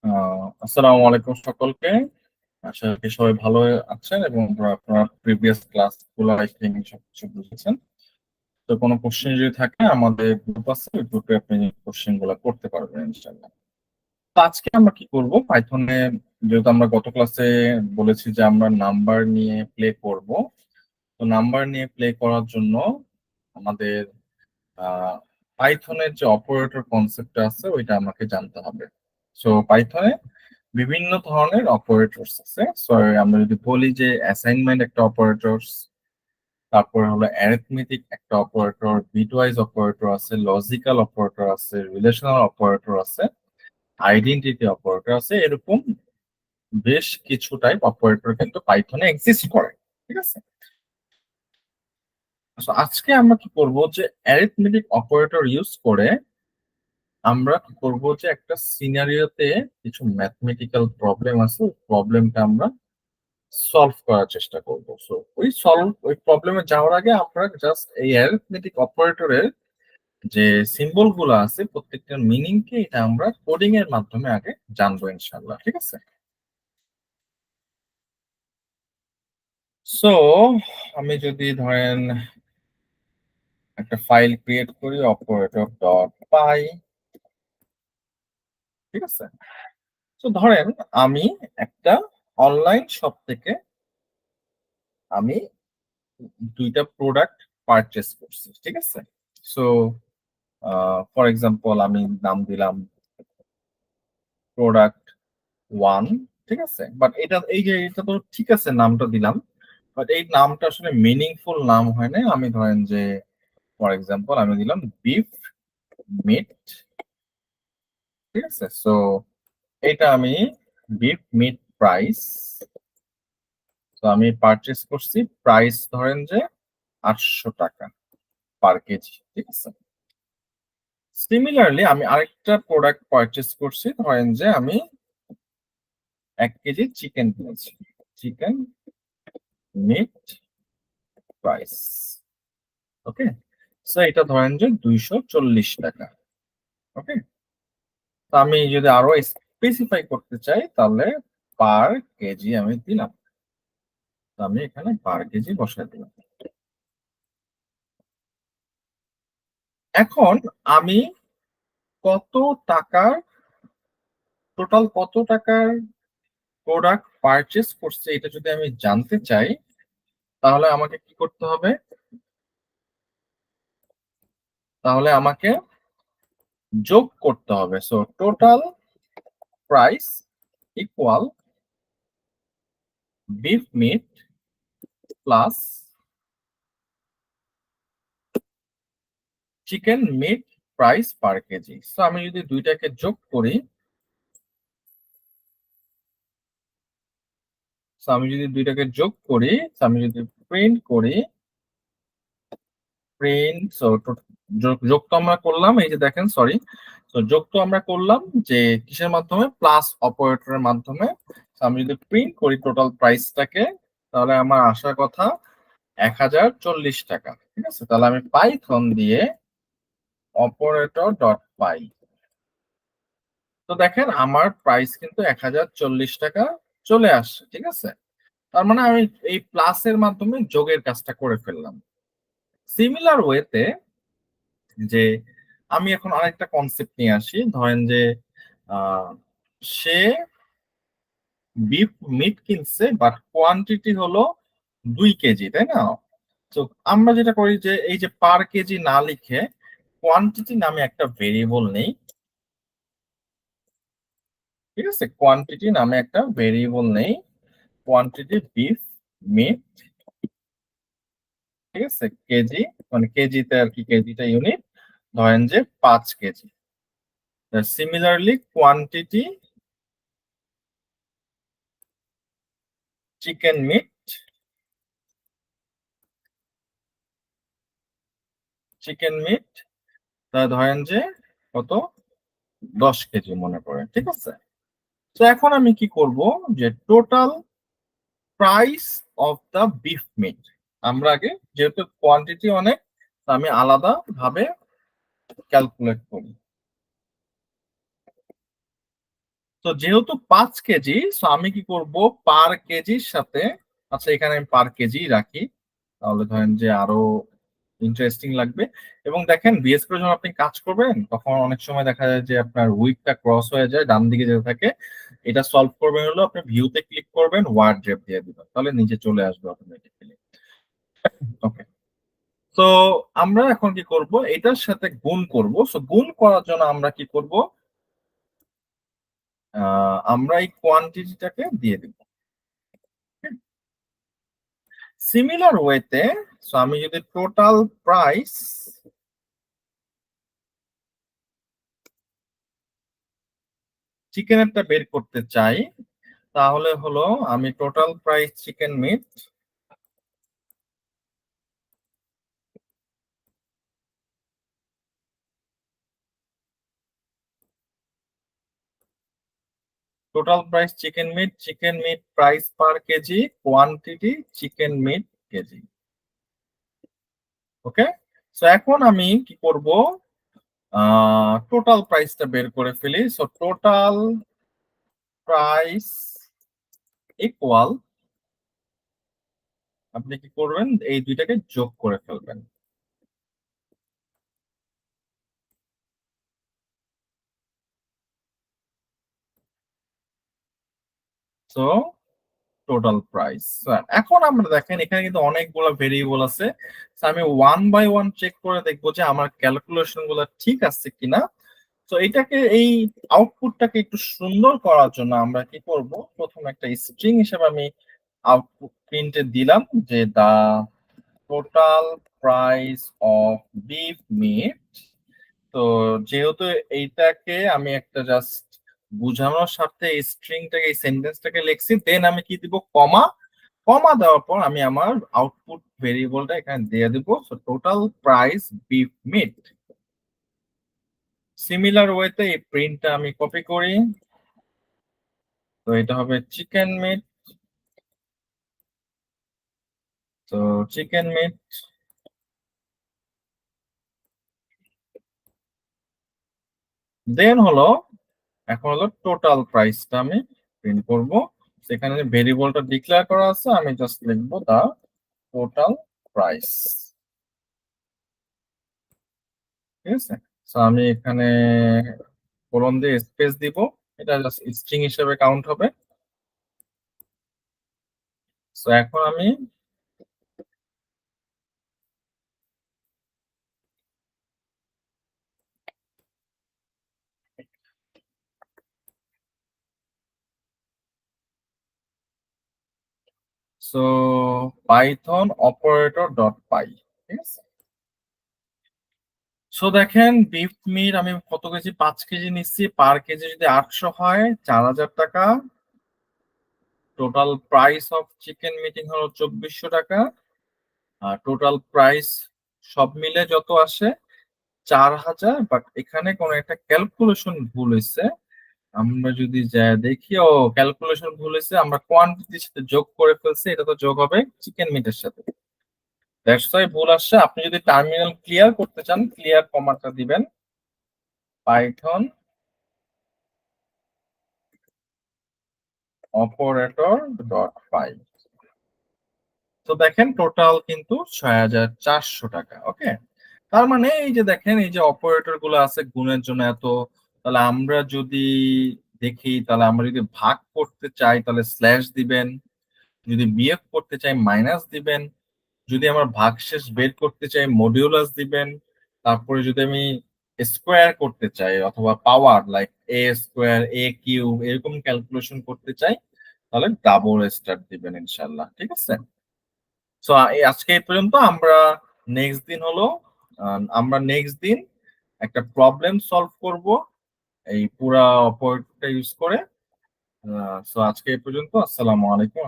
আসসালামু আলাইকুম সকলকে। আশা করি সবাই ভালো আছেন এবং আপনারা প্রিভিয়াস ক্লাস গুলো আই থিংক সবকিছু বুঝেছেন। তো কোনো কোশ্চেন যদি থাকে আমাদের গ্রুপ আছে, ওই গ্রুপে আপনি কোশ্চেন গুলো করতে পারবেন ইনশাআল্লাহ। তো আজকে আমরা কি করব, পাইথনে যেহেতু আমরা গত ক্লাসে বলেছি যে আমরা নাম্বার নিয়ে প্লে করব, তো নাম্বার নিয়ে প্লে করার জন্য আমাদের পাইথনের যে অপারেটর কনসেপ্টটা আছে ওইটা আমাকে জানতে হবে। সো পাইথনে বিভিন্ন ধরনের অপারেটরস আছে। সো আমরা যদি বলি যে অ্যাসাইনমেন্ট একটা অপারেটরস, তারপরে হলো অ্যারিথমেটিক একটা অপারেটর, বিটওয়াইজ অপারেটর আছে, লজিক্যাল অপারেটর আছে, রিলেশনাল অপারেটর আছে, আইডেন্টিটি অপারেটর আছে, এরকম বেশ কিছু টাইপ অপারেটর কিন্তু পাইথনে এক্সিস্ট করে। ঠিক আছে। So আজকে আমরা কি করব যে অ্যারিথমেটিক অপারেটর ইউজ করে আমরা কি করব যে একটা সিনারিওতে কিছু ম্যাথমেটিক্যাল প্রবলেম আছে, ওই প্রবলেমটা আমরা সলভ করার চেষ্টা করব। সো ওই প্রবলেমে যাওয়ার আগে আমরা জাস্ট এই অ্যারিথমেটিক অপারেটরের যে সিম্বল গুলো আছে প্রত্যেকটার মিনিং কি এটা আমরা কোডিং এর মাধ্যমে আগে জানবো ইনশাআল্লাহ। ঠিক আছে। সো আমি যদি ধরেন একটা ফাইল ক্রিয়েট করি অপারেটর ডট পাই। ঠিক আছে। তো ধরেন আমি একটা অনলাইন শপ থেকে আমি দুইটা প্রোডাক্ট পারচেস করছি। ঠিক আছে। সো ফর এক্সাম্পল আমি নাম দিলাম প্রোডাক্ট ওয়ান। ঠিক আছে। বাট এটা তো ঠিক আছে, নামটা দিলাম, বাট এই নামটা আসলে মিনিংফুল নাম হয় না। আমি ধরেন যে ফর এক্সাম্পল আমি দিলাম বিফ মিট। ঠিক আছে। সো এটা আমি বিফ মিট প্রাইস, তো আমি পারচেস করছি, প্রাইস ধরেন যে 800 টাকা পার কেজি। ঠিক আছে। সিমিলারলি আমি আরেকটা প্রোডাক্ট পারচেস করছি, ধরেন যে আমি 1 কেজি চিকেন কিনেছি, চিকেন মিট প্রাইস। ওকে। সো এটা ধরেন যে 240 টাকা। ওকে। তো আমি যদি আরো স্পেসিফাই করতে চাই তাহলে পার কেজি আমি দিলাম, তো আমি এখানে পার কেজি বসাই দিলাম। এখন আমি কত টাকার, টোটাল কত টাকার প্রোডাক্ট পারচেস করছে এটা যদি আমি জানতে চাই তাহলে আমাকে কি করতে হবে, তাহলে আমাকে যোগ করতে হবে। So total price equal beef meat plus chicken meat price per kg. So আমি যদি দুইটাকে যোগ করি, আমি যদি প্রিন্ট করি, প্রিন্ট সো যোগ তো আমরা করলাম, এই যে দেখেন সরি, তো যোগ তো আমরা করলাম যে কিসের মাধ্যমে, প্লাস অপারেটরের মাধ্যমে। So আমি যদি প্রিন্ট করি টোটাল প্রাইসটাকে, তাহলে আমার আসার কথা 1040 টাকা। ঠিক আছে। তাহলে আমি পাইথন দিয়ে অপারেটর ডট পাই, তো দেখেন আমার প্রাইস কিন্তু 1040 টাকা চলে আসছে। ঠিক আছে। তার মানে আমি এই প্লাসের মাধ্যমে যোগের কাজটা করে ফেললাম। সিমিলার ওয়েতে যে আমি এখন আরেকটা কনসেপ্ট নিয়ে আসি, ধরেন যে আহ, সে বিফ মিট কিনছে বাট কোয়ান্টিটি হলো 2 কেজি, তাই না? তো আমরা যেটা করি যে এই যে পার কেজি না লিখে কোয়ান্টিটি নামে একটা ভেরিয়েবল নেই। ঠিক আছে। কোয়ান্টিটি নামে একটা ভেরিয়েবল নেই, কোয়ান্টিটি বিফ মিট। ঠিক আছে। কেজি মানে কেজিতে আর কি, কেজিটা ইউনিট, ধরেন যে 5 KG. Similarly quantity chicken meet, ধরেন যে কত, 10 কেজি মনে করে। ঠিক আছে। তো এখন আমি কি করব যে total price of the beef meat, আমরা আগে যেহেতু কোয়ান্টিটি অনেক, তো আমি আলাদা ভাবে ক্যালকুলেট করি। তো যেহেতু 5 কেজি, সো আমি কি করব পার কেজির সাথে, আচ্ছা এখানে আমি পার কেজি রাখি। তাহলে ধরেন যে আরো ইন্টারেস্টিং লাগবে। এবং দেখেন VS করে যখন আপনি কাজ করবেন তখন অনেক সময় দেখা যায় যে আপনার উইকটা ক্রস হয়ে যায়, ডান দিকে যেতে থাকে। এটা সলভ করবেন হলো আপনি ভিউতে ক্লিক করবেন, ওয়ার্ড ড্রেপ দিয়ে দিবেন। তাহলে নিচে চলে আসবে অটোমেটিক্যালি। ওকে। তো আমরা এখন কি করব? এটার সাথে গুণ করব। সো গুণ করার জন্য আমরা কি করব? আমরা এই কোয়ান্টিটিটাকে দিয়ে দিব। সিমিলার ওয়েতে, সো আমি যদি টোটাল প্রাইস চিকেনেরটা বের করতে চাই, তাহলে হলো আমি total price chicken meat chicken meat price per kg, quantity chicken meat kg. Okay. So এখন আমি কি করব? টোটাল প্রাইসটা বের করে ফেলি। সো টোটাল প্রাইস ইকুয়াল, আপনি কি করবেন? এই দুইটাকে যোগ করে ফেলবেন। So total price. এখন আমরা দেখেন এখানে কিন্তু অনেকগুলো ভেরিয়েবল আছে। So, আমি ওয়ান বাই ওয়ান চেক করে দেখবো যে আমার ক্যালকুলেশন গুলো ঠিক আছে কিনা। তো এটাকে এই আউটপুটটাকে একটু সুন্দর করার জন্য আমরা কি করব? প্রথম একটা স্ট্রিং হিসেবে আমি আউটপুট প্রিন্টে দিলাম যে the total price of beef meat. তো যেহেতু এইটাকে আমি একটা জাস্ট বুঝানোর স্বার্থে এই স্ট্রিংটাকে, এই সেন্টেন্সটাকে লিখছি, দেন আমি কি দিব? কমা। কমা দেওয়ার পর আমি আমার আউটপুট ভেরিয়েবলটা এখানে দিয়ে দিব। So total price beef meat. Similar ওয়েতে এই প্রিন্টটা আমি কপি করি। তো এটা হবে চিকেন মিট। তো চিকেন মিট, দেন হলো এখন হলো টোটাল প্রাইসটা আমি প্রিন্ট করব। সেখানে ভেরিয়েবলটা ডিক্লেয়ার করা আছে, আমি জাস্ট লিখবো দা টোটাল প্রাইস। ঠিক আছে। সো আমি এখানে কোলন দিয়ে স্পেস দিব। এটা জাস্ট স্ট্রিং হিসেবে কাউন্ট হবে। সো এখন আমি সো পাইথন অপারেটর ডট পাই। ঠিক আছে। সো দেখেন বিফ মিট আমি কত কেজি? 5 কেজি নিচ্ছি। পার কেজি যদি 800 হয়, 4000 টাকা। Total price of chicken meeting হলো 2400 টাকা। আর টোটাল প্রাইস সব মিলে যত আসে 4000। বাট এখানে কোনো একটা ক্যালকুলেশন ভুল হয়েছে। আমরা যদি যা দেখি, ও ক্যালকুলেশন ভুল হয়েছে, আমরা কোয়ান্টিটির সাথে যোগ করে ফেলছি। এটা তো যোগ হবে চিকেন মিটের সাথে। দ্যাটস ওয়াই ভুল আসছে। আপনি যদি টার্মিনাল ক্লিয়ার করতে চান, ক্লিয়ার কমাটা দিবেন পাইথন অপারেটর ডট পাই। তো দেখেন টোটাল কিন্তু 6400 টাকা। ওকে। তার মানে এই যে দেখেন এই যে অপারেটর গুলো আছে গুণের জন্য এত, তাহলে আমরা যদি দেখি, তাহলে আমরা যদি ভাগ করতে চাই তাহলে স্ল্যাশ দিবেন, যদি বিয়োগ করতে চাই মাইনাস দিবেন, যদি আমার ভাগশেষ বের করতে চাই মডিউলাস দিবেন, তারপরে যদি আমি স্কোয়ার করতে চাই অথবা power like a square a cube এরকম ক্যালকুলেশন করতে চাই, তাহলে ডাবল স্টার দিবেন ইনশাল্লাহ। ঠিক আছে। সো আজকে এই পর্যন্ত। আমরা নেক্সট দিন একটা প্রবলেম সলভ করব এই পুরা অপারেটরটা ইউজ করে। সো আজকে এই পর্যন্ত। আসসালামু আলাইকুম।